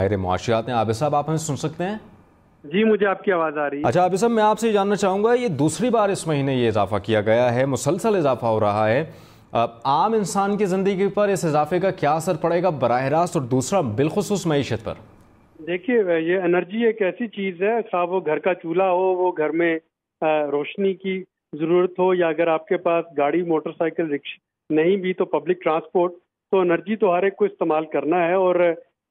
ظاہر معاشیات ہیں۔ عابد صاحب آپ ہمیں سن سکتے ہیں؟ جی مجھے آپ کی آواز آ رہی ہے۔ اچھا عابد صاحب، میں آپ سے جاننا چاہوں گا، یہ دوسری بار اس مہینے یہ اضافہ کیا گیا ہے، مسلسل اضافہ ہو رہا ہے، عام انسان کی زندگی پر اس اضافے کا کیا اثر پڑے گا براہ راست، اور دوسرا بالخصوص معیشت پر؟ دیکھیے یہ انرجی ایک ایسی چیز ہے، خواہ وہ گھر کا چولہا ہو، وہ گھر میں روشنی کی ضرورت ہو، یا اگر آپ کے پاس گاڑی موٹر سائیکل رکشا نہیں بھی تو پبلک ٹرانسپورٹ، تو انرجی تو ہر ایک کو استعمال کرنا ہے۔ اور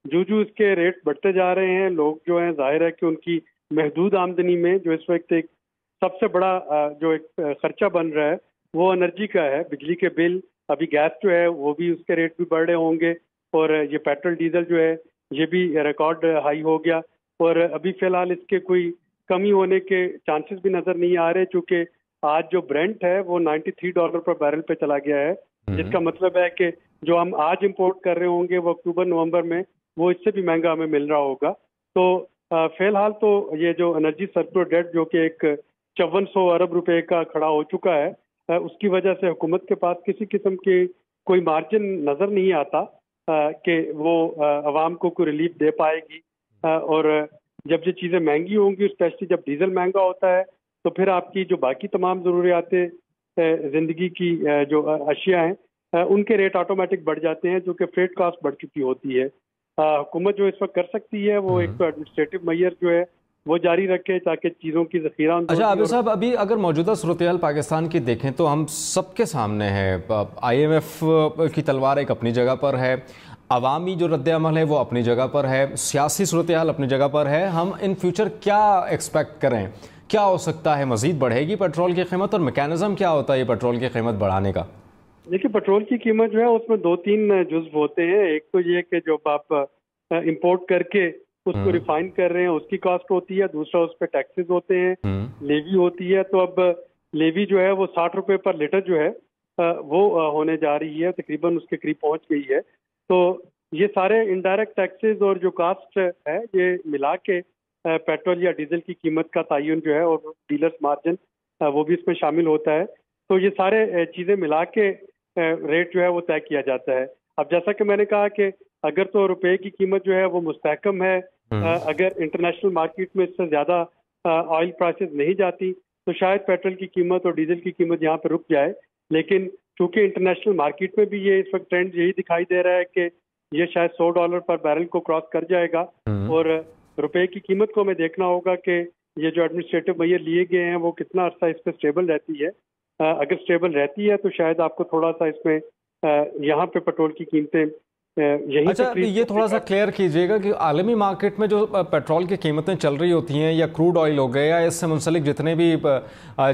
جو اس کے ریٹ بڑھتے جا رہے ہیں، لوگ جو ہیں ظاہر ہے کہ ان کی محدود آمدنی میں جو اس وقت ایک سب سے بڑا جو ایک خرچہ بن رہا ہے وہ انرجی کا ہے۔ بجلی کے بل، ابھی گیس جو ہے وہ بھی اس کے ریٹ بھی بڑھ رہے ہوں گے، اور یہ پیٹرول ڈیزل جو ہے یہ بھی ریکارڈ ہائی ہو گیا، اور ابھی فی الحال اس کے کوئی کمی ہونے کے چانسز بھی نظر نہیں آ رہے، چونکہ آج جو برینٹ ہے وہ $93 پر بیرل پہ چلا گیا ہے، جس کا مطلب ہے کہ جو ہم آج امپورٹ کر رہے ہوں گے وہ اکتوبر نومبر میں وہ اس سے بھی مہنگا ہمیں مل رہا ہوگا۔ تو فی الحال تو یہ جو انرجی سرپلس ڈیٹ جو کہ ایک 5400 ارب روپے کا کھڑا ہو چکا ہے، اس کی وجہ سے حکومت کے پاس کسی قسم کی کوئی مارجن نظر نہیں آتا کہ وہ عوام کو کوئی ریلیف دے پائے گی۔ اور جب یہ چیزیں مہنگی ہوں گی، اسپیشلی جب ڈیزل مہنگا ہوتا ہے، تو پھر آپ کی جو باقی تمام ضروریات زندگی کی جو اشیاء ہیں ان کے ریٹ آٹومیٹک بڑھ جاتے ہیں، جو کہ فریٹ کاسٹ بڑھ چکی ہوتی ہے۔ حکومت جو اس وقت کر سکتی ہے وہ ایک تو ایڈمنسٹریٹو میئر جو ہے وہ جاری رکھے تاکہ چیزوں کی ذخیرہ۔ اچھا عابد صاحب، ابھی اگر موجودہ صورتحال پاکستان کی دیکھیں تو ہم سب کے سامنے ہے، IMF کی تلوار ایک اپنی جگہ پر ہے، عوامی جو رد عمل ہے وہ اپنی جگہ پر ہے، سیاسی صورتحال اپنی جگہ پر ہے۔ ہم ان فیوچر کیا ایکسپیکٹ کریں؟ کیا ہو سکتا ہے؟ مزید بڑھے گی پیٹرول کی قیمت؟ اور میکینزم کیا ہوتا ہے یہ پیٹرول کی قیمت بڑھانے کا؟ دیکھیے پیٹرول کی قیمت جو ہے اس میں 2-3 جزو ہوتے ہیں۔ ایک تو یہ کہ جو آپ امپورٹ کر کے اس کو ریفائن کر رہے ہیں اس کی کاسٹ ہوتی ہے، دوسرا اس پہ ٹیکسز ہوتے ہیں، لیوی ہوتی ہے۔ تو اب لیوی جو ہے وہ 60 روپے پر لیٹر جو ہے وہ ہونے جا رہی ہے، تقریباً اس کے قریب پہنچ گئی ہے۔ تو یہ سارے انڈائریکٹ ٹیکسز اور جو کاسٹ ہے یہ ملا کے پیٹرول یا ڈیزل کی قیمت کا تعین جو ہے، اور ڈیلرز مارجن وہ بھی اس میں شامل ہوتا ہے۔ تو یہ سارے چیزیں ملا کے ریٹ جو ہے وہ طے کیا جاتا ہے۔ اب جیسا کہ میں نے کہا کہ اگر تو روپے کی قیمت جو ہے وہ مستحکم ہے، اگر انٹرنیشنل مارکیٹ میں اس سے زیادہ آئل پرائسز نہیں جاتی تو شاید پیٹرول کی قیمت اور ڈیزل کی قیمت یہاں پہ رک جائے۔ لیکن چونکہ انٹرنیشنل مارکیٹ میں بھی یہ اس وقت ٹرینڈ یہی دکھائی دے رہا ہے کہ یہ شاید $100 پر بیرل کو کراس کر جائے گا، اور روپے کی قیمت کو ہمیں دیکھنا ہوگا کہ یہ جو ایڈمنسٹریٹو میئر لیے گئے ہیں وہ کتنا عرصہ اس پہ اسٹیبل رہتی ہے۔ اگر اسٹیبل رہتی ہے تو شاید آپ کو تھوڑا سا اس میں یہاں پہ پیٹرول کی قیمتیں یہیں۔ اچھا یہ تھوڑا سا کلیئر کیجئے گا کہ عالمی مارکیٹ میں جو پیٹرول کی قیمتیں چل رہی ہوتی ہیں، یا کروڈ آئل ہو گئے، یا اس سے منسلک جتنے بھی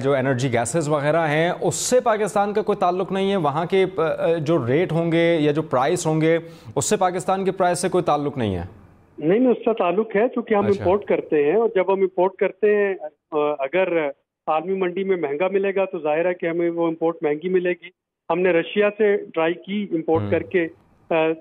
جو انرجی گیسز وغیرہ ہیں، اس سے پاکستان کا کوئی تعلق نہیں ہے؟ وہاں کے جو ریٹ ہوں گے یا جو پرائس ہوں گے اس سے پاکستان کے پرائس سے کوئی تعلق نہیں ہے؟ نہیں، اس کا تعلق ہے، چونکہ ہم امپورٹ کرتے ہیں، اور جب ہم امپورٹ کرتے ہیں اگر عالمی منڈی میں مہنگا ملے گا تو ظاہر ہے کہ ہمیں وہ امپورٹ مہنگی ملے گی۔ ہم نے رشیا سے ٹرائی کی امپورٹ کر کے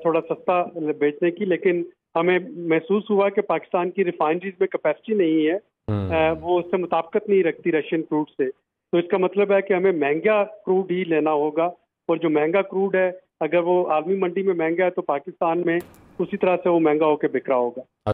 تھوڑا سستا بیچنے کی، لیکن ہمیں محسوس ہوا کہ پاکستان کی ریفائنریز میں کیپیسٹی نہیں ہے، وہ اس سے مطابقت نہیں رکھتی رشین کروڈ سے۔ تو اس کا مطلب ہے کہ ہمیں مہنگا کروڈ ہی لینا ہوگا، اور جو مہنگا کروڈ ہے اگر وہ عالمی منڈی میں مہنگا ہے تو پاکستان میں اسی طرح سے وہ مہنگا ہو کے بک رہا ہوگا۔